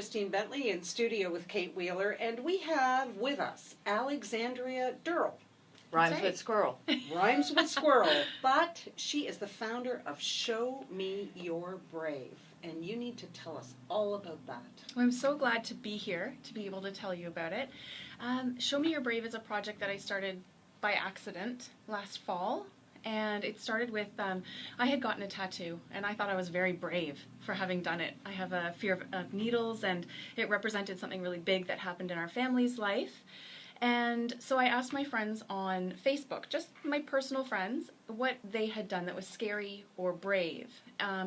Christine Bentley in studio with Kate Wheeler, and we have with us Alexandria Durrell. Rhymes with squirrel. Rhymes with squirrel, but she is the founder of Show Me You're Brave, and you need to tell us all about that. Well, I'm so glad to be here to be able to tell you about it. Show Me You're Brave is a project that I started by accident last fall. And it started with, I had gotten a tattoo, and I thought I was very brave for having done it. I have a fear of needles, and it represented something really big that happened in our family's life. And so I asked my friends on Facebook, just my personal friends, what they had done that was scary or brave,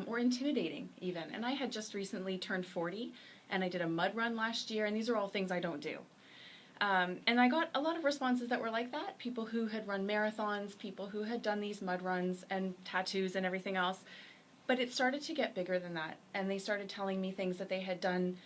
or intimidating even. And I had just recently turned 40, and I did a mud run last year, and these are all things I don't do. And I got a lot of responses that were like that. People who had run marathons, people who had done these mud runs and tattoos and everything else. But it started to get bigger than that. And they started telling me things that they had done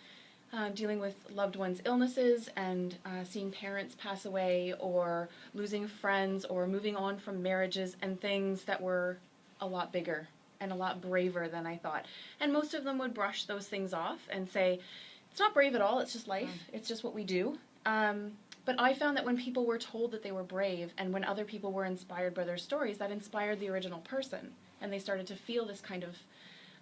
dealing with loved ones' illnesses and seeing parents pass away or losing friends or moving on from marriages and things that were a lot bigger and a lot braver than I thought. And most of them would brush those things off and say, it's not brave at all, it's just life, it's just what we do. But I found that when people were told that they were brave and when other people were inspired by their stories, that inspired the original person. And they started to feel this kind of,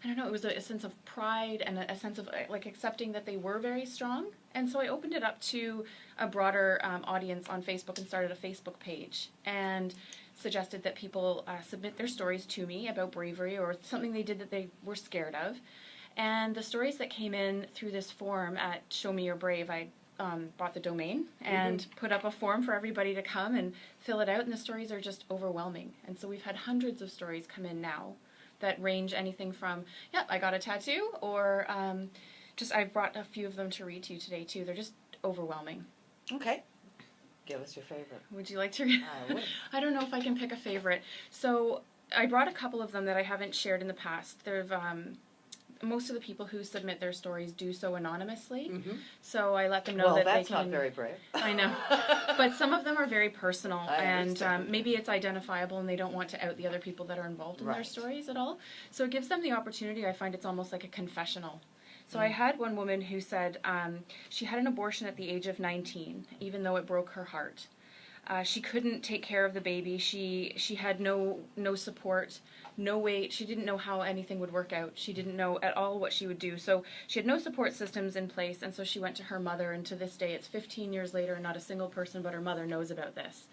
I don't know, it was a sense of pride and a sense of like accepting that they were very strong. And so I opened it up to a broader audience on Facebook and started a Facebook page and suggested that people submit their stories to me about bravery or something they did that they were scared of. And the stories that came in through this forum at Show Me You're Brave, I bought the domain and put up a form for everybody to come and fill it out, and the stories are just overwhelming. And so we've had hundreds of stories come in now that range anything from, yep, I got a tattoo, or I've brought a few of them to read to you today too. They're just overwhelming. Okay. Give us your favorite. Would you like to read? I would. I don't know if I can pick a favorite. So I brought a couple of them that I haven't shared in the past. They've most of the people who submit their stories do so anonymously, so I let them know that they can... Well, that's not very brave. I know. But some of them are very personal, and maybe it's identifiable and they don't want to out the other people that are involved in their stories at all. So it gives them the opportunity. I find it's almost like a confessional. So I had one woman who said she had an abortion at the age of 19, even though it broke her heart. She couldn't take care of the baby. She had no support, no way. She didn't know how anything would work out. She didn't know at all what she would do. So she had no support systems in place, and so she went to her mother, and to this day, it's 15 years later, and not a single person but her mother knows about this.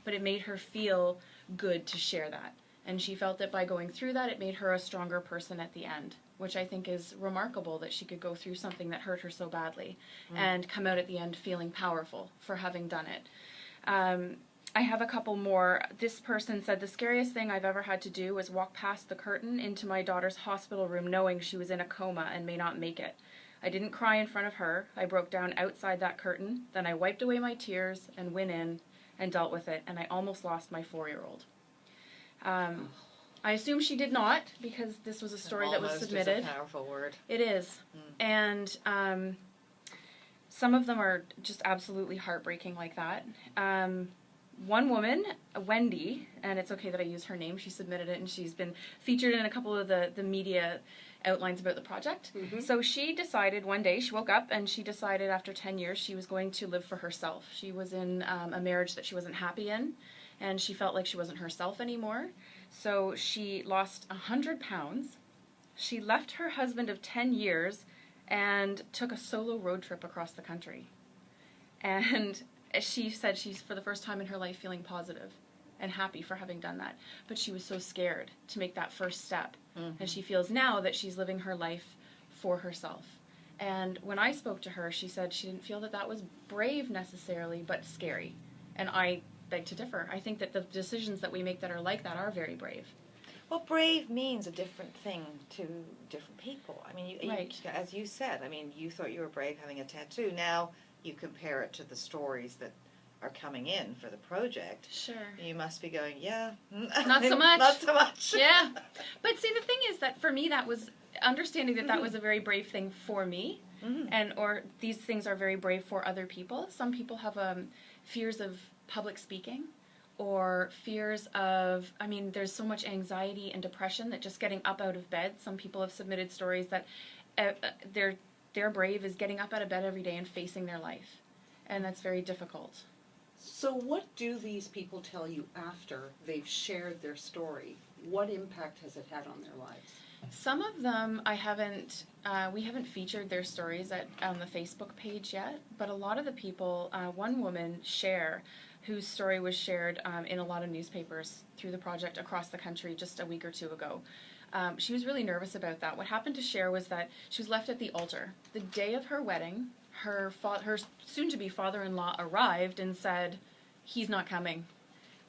But it made her feel good to share that. And she felt that by going through that, it made her a stronger person at the end, which I think is remarkable that she could go through something that hurt her so badly and come out at the end feeling powerful for having done it. I have a couple more. This person said, the scariest thing I've ever had to do was walk past the curtain into my daughter's hospital room knowing she was in a coma and may not make it. I didn't cry in front of her. I broke down outside that curtain. Then I wiped away my tears and went in and dealt with it, and I almost lost my 4-year-old. I assume she did not, because this was a story that was submitted. Is a powerful word. It is. And some of them are just absolutely heartbreaking like that. One woman, Wendy, and it's okay that I use her name, she submitted it and she's been featured in a couple of the media outlines about the project. So she decided one day, she woke up and she decided after 10 years she was going to live for herself. She was in a marriage that she wasn't happy in, and she felt like she wasn't herself anymore. So she lost 100 pounds. She left her husband of 10 years and took a solo road trip across the country. And she said she's, for the first time in her life, feeling positive and happy for having done that. But she was so scared to make that first step. And she feels now that she's living her life for herself. And when I spoke to her, she said she didn't feel that that was brave necessarily, but scary. And I beg to differ. I think that the decisions that we make that are like that are very brave. Well, brave means a different thing to different people. I mean, as you said, I mean, you thought you were brave having a tattoo. Now you compare it to the stories that are coming in for the project. Sure. You must be going, yeah. Not so much. Not so much. Yeah. But see, the thing is that for me, that was understanding that that was a very brave thing for me. And or these things are very brave for other people. Some people have fears of public speaking, or fears of, I mean, there's so much anxiety and depression that just getting up out of bed, some people have submitted stories that they're their brave is getting up out of bed every day and facing their life. And that's very difficult. So what do these people tell you after they've shared their story? What impact has it had on their lives? Some of them we haven't featured their stories on the Facebook page yet, but a lot of the people, one woman, Cher, whose story was shared in a lot of newspapers through the project across the country just a week or two ago. She was really nervous about that. What happened to Cher was that she was left at the altar. The day of her wedding, her soon-to-be father-in-law arrived and said, "He's not coming.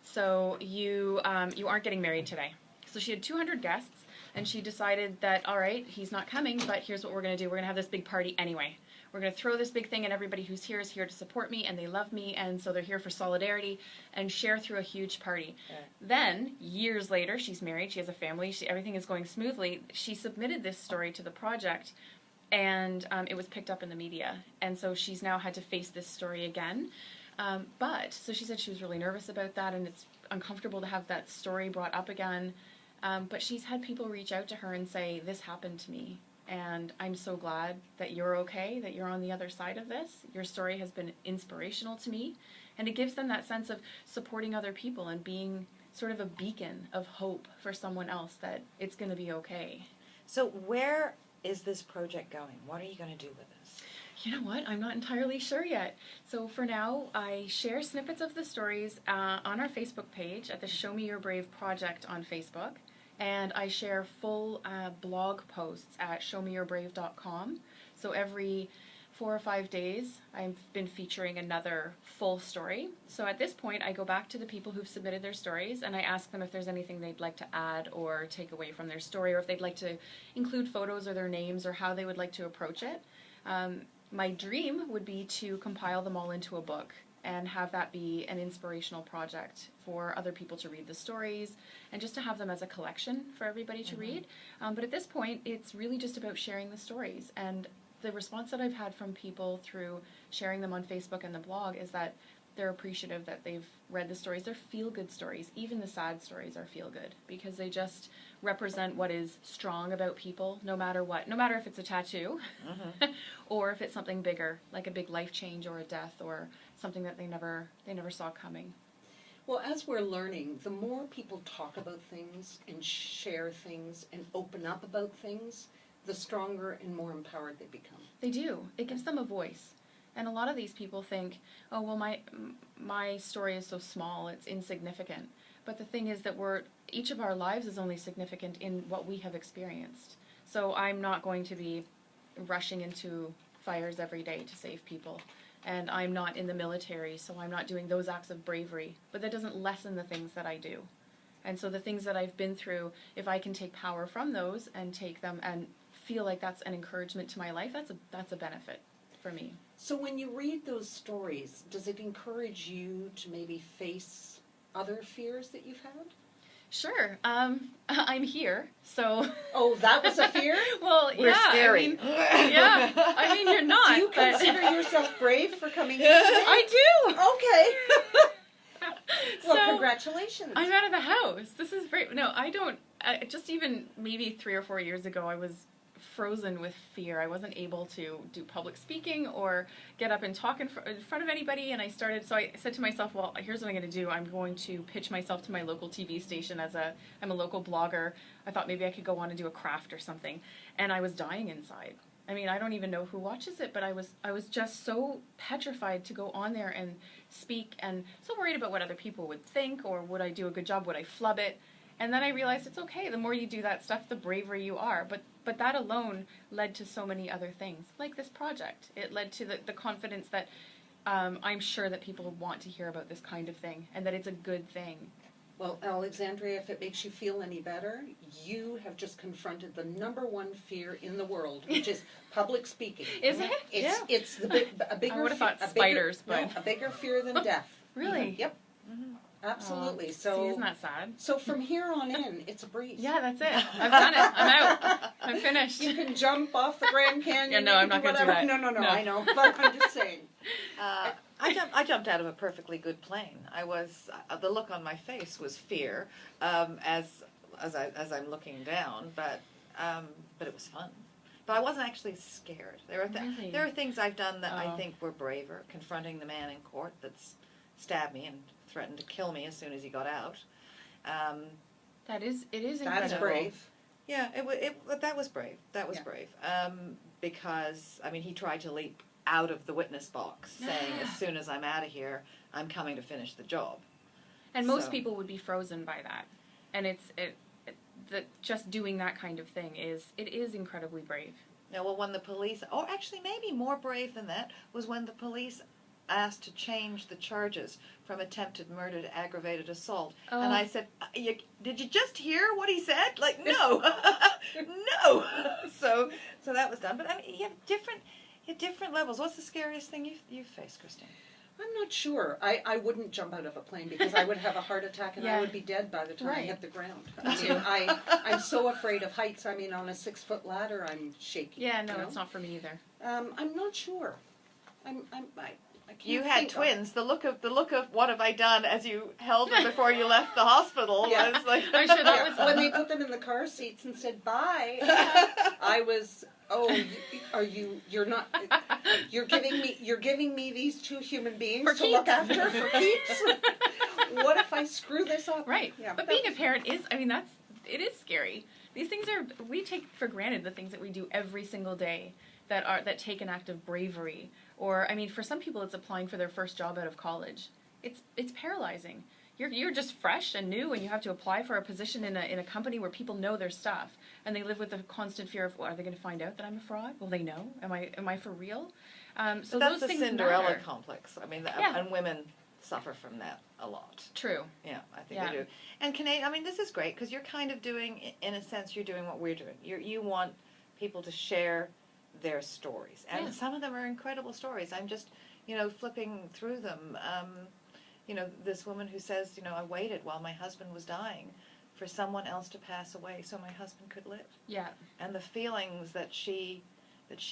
So you aren't getting married today." So she had 200 guests, and she decided that, all right, he's not coming, but here's what we're going to do. We're going to have this big party anyway. We're going to throw this big thing, and everybody who's here is here to support me, and they love me, and so they're here for solidarity, and Cher threw a huge party. Yeah. Then, years later, she's married, she has a family, everything is going smoothly. She submitted this story to the project, and it was picked up in the media, and so she's now had to face this story again. So she said she was really nervous about that, and it's uncomfortable to have that story brought up again. But she's had people reach out to her and say, "This happened to me, and I'm so glad that you're okay, that you're on the other side of this. Your story has been inspirational to me." And it gives them that sense of supporting other people and being sort of a beacon of hope for someone else that it's going to be okay. So where is this project going? What are you going to do with this? You know what? I'm not entirely sure yet. So for now, I share snippets of the stories on our Facebook page at the Show Me Your Brave project on Facebook. And I share full blog posts at showmeyourbrave.com. So every 4 or 5 days, I've been featuring another full story. So at this point, I go back to the people who've submitted their stories, and I ask them if there's anything they'd like to add or take away from their story, or if they'd like to include photos or their names or how they would like to approach it. My dream would be to compile them all into a book and have that be an inspirational project for other people to read the stories and just to have them as a collection for everybody to read. But at this point, it's really just about sharing the stories. And the response that I've had from people through sharing them on Facebook and the blog is that they're appreciative that they've read the stories. They're feel-good stories. Even the sad stories are feel-good because they just represent what is strong about people, no matter what. No matter if it's a tattoo or if it's something bigger, like a big life change or a death or something that they never saw coming. Well, as we're learning, the more people talk about things and share things and open up about things, the stronger and more empowered they become. They do. It gives them a voice. And a lot of these people think, "Oh, well, my story is so small, it's insignificant." But the thing is that each of our lives is only significant in what we have experienced. So I'm not going to be rushing into fires every day to save people. And I'm not in the military, so I'm not doing those acts of bravery. But that doesn't lessen the things that I do. And so the things that I've been through, if I can take power from those and take them and feel like that's an encouragement to my life, that's a benefit for me. So when you read those stories, does it encourage you to maybe face other fears that you've had? Sure. I'm here, so... Oh, that was a fear? Well, We're scary. I mean, you're not. Do you consider yourself brave for coming here today? I do! Okay. Well, congratulations. I'm out of the house. This is great. No, I don't... just even maybe 3 or 4 years ago, I was frozen with fear. I wasn't able to do public speaking or get up and talk in front of anybody, and I said to myself, well, here's what I'm going to do. I'm going to pitch myself to my local TV station I'm a local blogger. I thought maybe I could go on and do a craft or something, and I was dying inside. I mean, I don't even know who watches it, but I was just so petrified to go on there and speak, and so worried about what other people would think, or would I do a good job, would I flub it? And then I realized it's okay. The more you do that stuff, the braver you are. But that alone led to so many other things, like this project. It led to the confidence that I'm sure that people want to hear about this kind of thing, and that it's a good thing. Well, Alexandria, if it makes you feel any better, you have just confronted the #1 fear in the world, which is public speaking. Is it? It's a bigger. I would have thought spiders, but a bigger fear than death. Really? Yep. Absolutely. So see, isn't that sad? So from here on in, it's a breeze. Yeah, that's it. I've done it. I'm out. I'm finished. You can jump off the Grand Canyon. Yeah, no, I'm not going to do that. No, I know, but I'm just saying. I jumped out of a perfectly good plane. The look on my face was fear, as I'm looking down, but it was fun. But I wasn't actually scared. Really? There are things I've done that I Oh. think were braver. Confronting the man in court that's stabbed me and threatened to kill me as soon as he got out. It is That's incredible. brave. Yeah, that was brave. That was Yeah. brave. Because, I mean, he tried to leap out of the witness box saying, as soon as I'm out of here, I'm coming to finish the job. And most So- people would be frozen by that. And just doing that kind of thing is incredibly brave. Now, well, when the police, or actually maybe more brave than that, was when the police asked to change the charges from attempted murder to aggravated assault. Oh. And I said, did you just hear what he said? Like, no. No. So that was done. But I mean, you have different levels. What's the scariest thing you've faced, Christine? I'm not sure. I wouldn't jump out of a plane because I would have a heart attack and Yeah. I would be dead by the time I Right. hit the ground. Me too. I'm so afraid of heights. I mean, on a 6-foot ladder, I'm shaking. Yeah, no, you know? it's not for me either. I'm not sure. I can't You had think of- twins. The look of what have I done as you held them before you left the hospital Yeah. was like. I'm sure that Yeah, was when they put them in the car seats and said bye, I was. You're not. You're giving me these two human beings For to look keeps. after for keeps. What if I screw this up? Right. Yeah. But being a parent it is scary. These things we take for granted the things that we do every single day that take an act of bravery. Or, I mean, for some people it's applying for their first job out of college. It's paralyzing. You're just fresh and new, and you have to apply for a position in a company where people know their stuff, and they live with the constant fear of, well, are they going to find out that I'm a fraud? Will they know? Am I for real? So that's those the things Cinderella matter. complex. I mean, Yeah. and women suffer from that a lot. True. Yeah, I think Yeah. they do. And Canadian, I mean, this is great because you're kind of doing, in a sense, you're doing what we're doing. You want people to share their stories, and Yeah. some of them are incredible stories. I'm just, flipping through them. This woman who says, I waited while my husband was dying for someone else to pass away so my husband could live. Yeah. And the feelings that she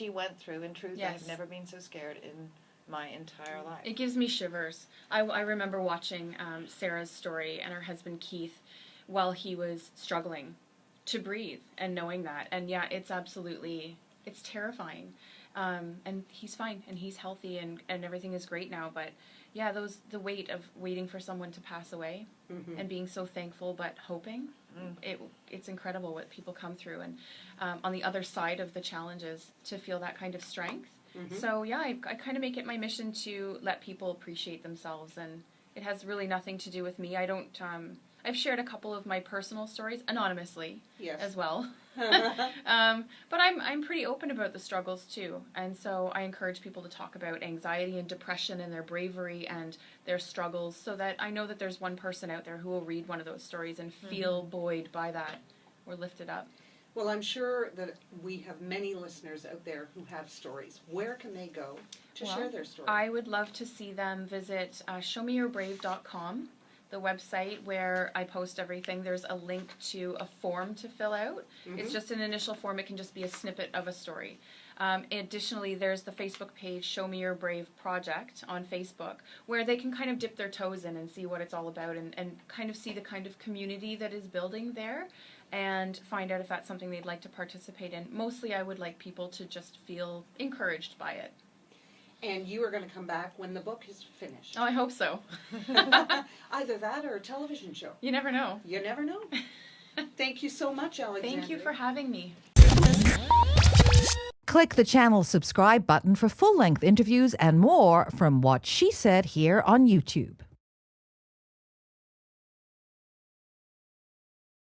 went through, in truth, Yes. I've never been so scared in my entire life. It gives me shivers. I remember watching Sarah's story and her husband Keith while he was struggling to breathe and knowing that. And yeah, it's terrifying. And he's fine and he's healthy and everything is great now. But yeah, the weight of waiting for someone to pass away and being so thankful but hoping, it's incredible what people come through. And on the other side of the challenges, to feel that kind of strength. So yeah, I kind of make it my mission to let people appreciate themselves, and it has really nothing to do with me. I don't. I've shared a couple of my personal stories anonymously as well, but I'm pretty open about the struggles too, and so I encourage people to talk about anxiety and depression and their bravery and their struggles, so that I know that there's one person out there who will read one of those stories and feel buoyed by that or lifted up. Well, I'm sure that we have many listeners out there who have stories. Where can they go to share their story? I would love to see them visit showmeyourbrave.com, the website where I post everything. There's a link to a form to fill out. It's just an initial form. It can just be a snippet of a story. Additionally, there's the Facebook page, Show Me Your Brave Project on Facebook, where they can kind of dip their toes in and see what it's all about and kind of see the kind of community that is building there and find out if that's something they'd like to participate in. Mostly I would like people to just feel encouraged by it. And you are going to come back when the book is finished. Oh, I hope so. Either that or a television show. You never know. You never know. Thank you so much, Alexandria. Thank you for having me. Click the channel subscribe button for full-length interviews and more from What She Said here on YouTube.